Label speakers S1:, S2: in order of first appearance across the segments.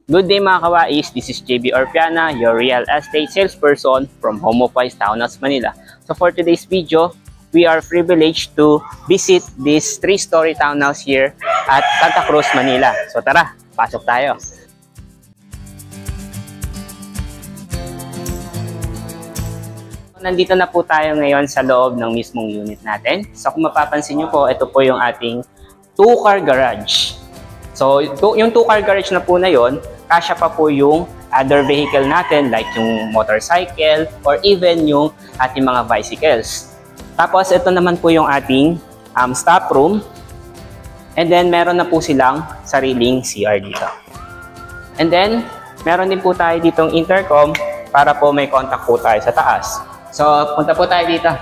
S1: Good day mga kawais, this is JB Orpiana, your real estate salesperson from HomeOfWise Townhouse, Manila. So for today's video, we are privileged to visit this 3-story townhouse here at Santa Cruz, Manila. So tara, pasok tayo. Nandito na po tayo ngayon sa loob ng mismong unit natin. So kung mapapansin nyo po, ito po yung ating 2-car garage. So yung 2-car garage na po na yon, kasya pa po yung other vehicle natin like yung motorcycle or even yung ating mga bicycles. Tapos ito naman po yung ating staff room. And then meron na po silang sariling CR dito. And then meron din po tayo ditong intercom para po may contact po tayo sa taas. So punta po tayo dito.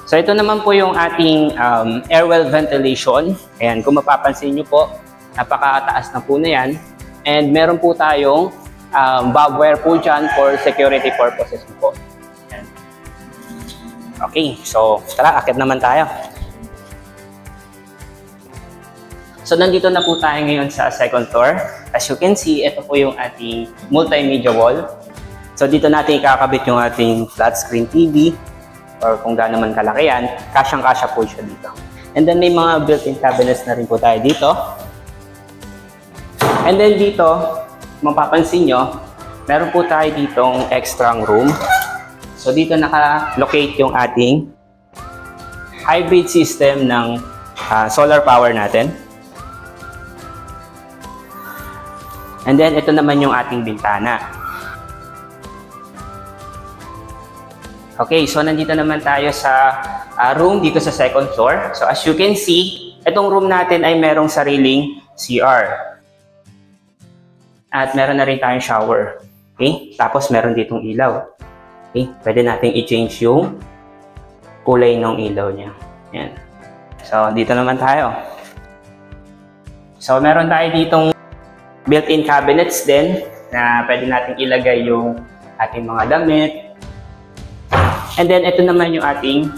S1: So ito naman po yung ating airwell ventilation. Ayan, kung mapapansin nyo po, napakataas na po na yan. And meron po tayong barbed wire po dyan for security purposes po. Ayan. Okay, so tara, akit naman tayo. So nandito na po tayo ngayon sa second floor. As you can see, ito po yung ating multimedia wall. So dito natin ikakabit yung ating flat screen TV or kung gaano man kalaki yan, kasyang-kasya po siya dito. And then may mga built-in cabinets na rin po tayo dito. And then dito, mapapansin nyo, meron po tayo ditong extra room. So dito naka-locate yung ating hybrid system ng solar power natin. And then ito naman yung ating bintana. Okay, so nandito naman tayo sa room dito sa second floor. So as you can see, itong room natin ay merong sariling CR. At meron na rin tayong shower. Okay? Tapos meron ditong ilaw. Okay? Pwede natin i-change yung kulay ng ilaw niya. Ayan. So, dito naman tayo. So, meron tayo ditong built-in cabinets din na pwede natin ilagay yung ating mga damit. And then, ito naman yung ating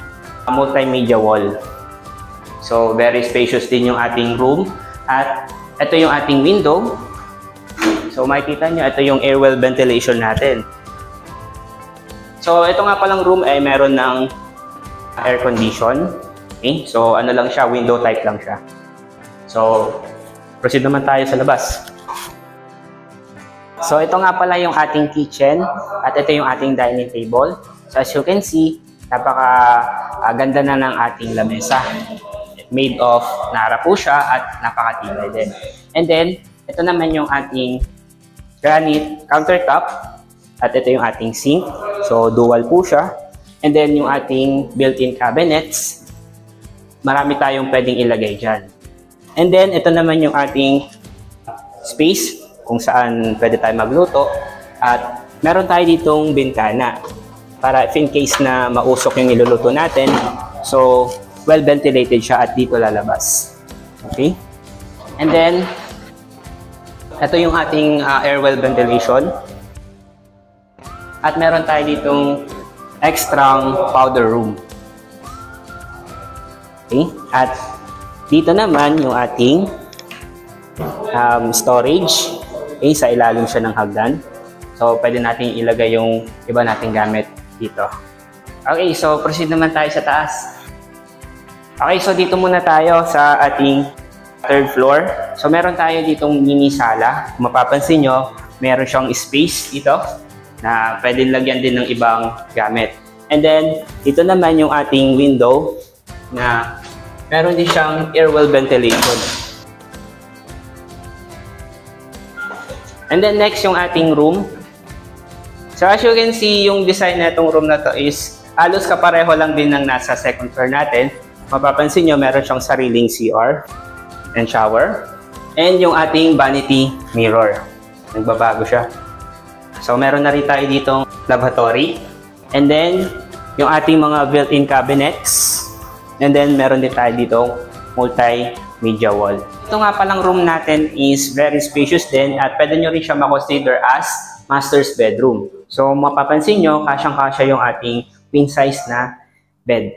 S1: multimedia wall. So, very spacious din yung ating room. At ito yung ating window. So makikita nyo, ito yung airwell ventilation natin. So ito nga palang room ay meron ng air condition. Okay? So ano lang siya, window type lang siya. So proceed naman tayo sa labas. So ito nga pala yung ating kitchen at ito yung ating dining table. So as you can see, napaka-ganda na ng ating lamesa. Made of nara po siya at napakatibay din. And then ito naman yung ating granite countertop at ito yung ating sink. So dual po siya. And then yung ating built-in cabinets. Marami tayong pwedeng ilagay dyan. And then ito naman yung ating space kung saan pwede tayo magluto. At meron tayo ditong bintana para if in case na mausok yung niluluto natin. So well ventilated siya at dito lalabas. Okay? And then ito yung ating airwell ventilation. At meron tayo ditong extra powder room. Okay? At dito naman yung ating storage. Okay? Sa ilalim siya ng hagdan. So, pwede natin ilagay yung iba nating gamit dito. Okay, so proceed naman tayo sa taas. Okay, so dito muna tayo sa ating third floor. So meron tayo ditong mini sala. Kung mapapansin nyo, meron siyang space dito na pwede lagyan din ng ibang gamit. And then, dito naman yung ating window na meron din siyang airwell ventilation. And then next yung ating room. So as you can see, yung design na itong room na to is halos kapareho lang din ng nasa second floor natin. Mapapansin nyo, meron siyang sariling CR and shower. And yung ating vanity mirror. Nagbabago siya. So meron na rin tayo ditong lavatory. And then yung ating mga built-in cabinets. And then meron din tayo ditong multimedia wall. Ito nga palang room natin is very spacious din at pwede nyo rin siya makonsider as master's bedroom. So mapapansin nyo, kasyang-kasya yung ating queen size na bed.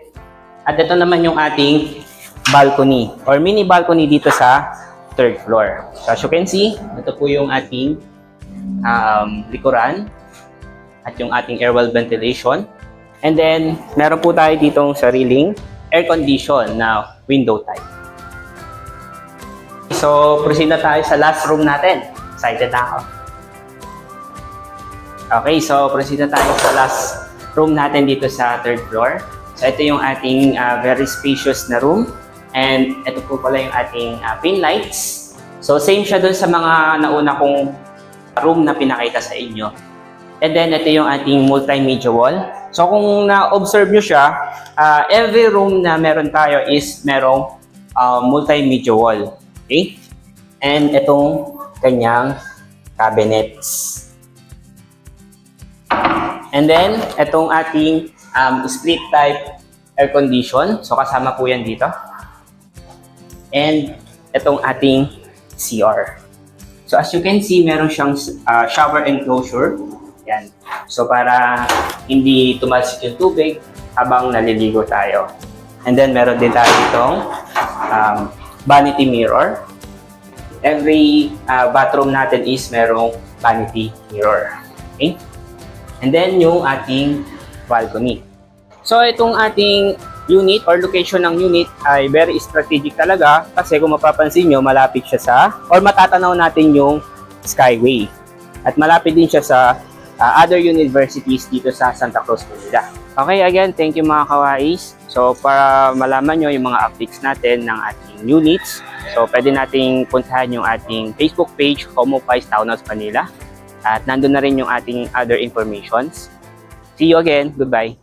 S1: At ito naman yung ating balcony or mini balcony dito sa third floor. So as you can see, ito po yung ating likuran at yung ating air well ventilation. And then, meron po tayo ditong sariling air condition na window type. So, proceed na tayo sa last room natin. Excited na ako. Okay, so proceed na tayo sa last room natin dito sa third floor. So, ito yung ating very spacious na room. And ito po pala yung ating pin lights. So, same siya dun sa mga nauna kong room na pinakita sa inyo. And then, ito yung ating multimedia wall. So, kung na-observe nyo siya, every room na meron tayo is merong multimedia wall. Okay? And itong kanyang cabinets. And then, itong ating split type air condition. So, kasama po yan dito. And itong ating CR. So, as you can see, meron siyang shower enclosure. Yan. So, para hindi tumalsik yung tubig habang naliligo tayo. And then, meron din tayo itong vanity mirror. Every bathroom natin is merong vanity mirror. Okay? And then, yung ating balcony. So, itong ating unit or location ng unit ay very strategic talaga kasi kung mapapansin nyo, malapit siya sa or matatanaw natin yung Skyway. At malapit din siya sa other universities dito sa Santa Cruz, Manila. Okay, again, thank you mga kawais. So, para malaman nyo yung mga updates natin ng ating units, so pwede nating puntahan yung ating Facebook page, Homopies Townhouse Manila. At nandun na rin yung ating other informations. See you again. Goodbye.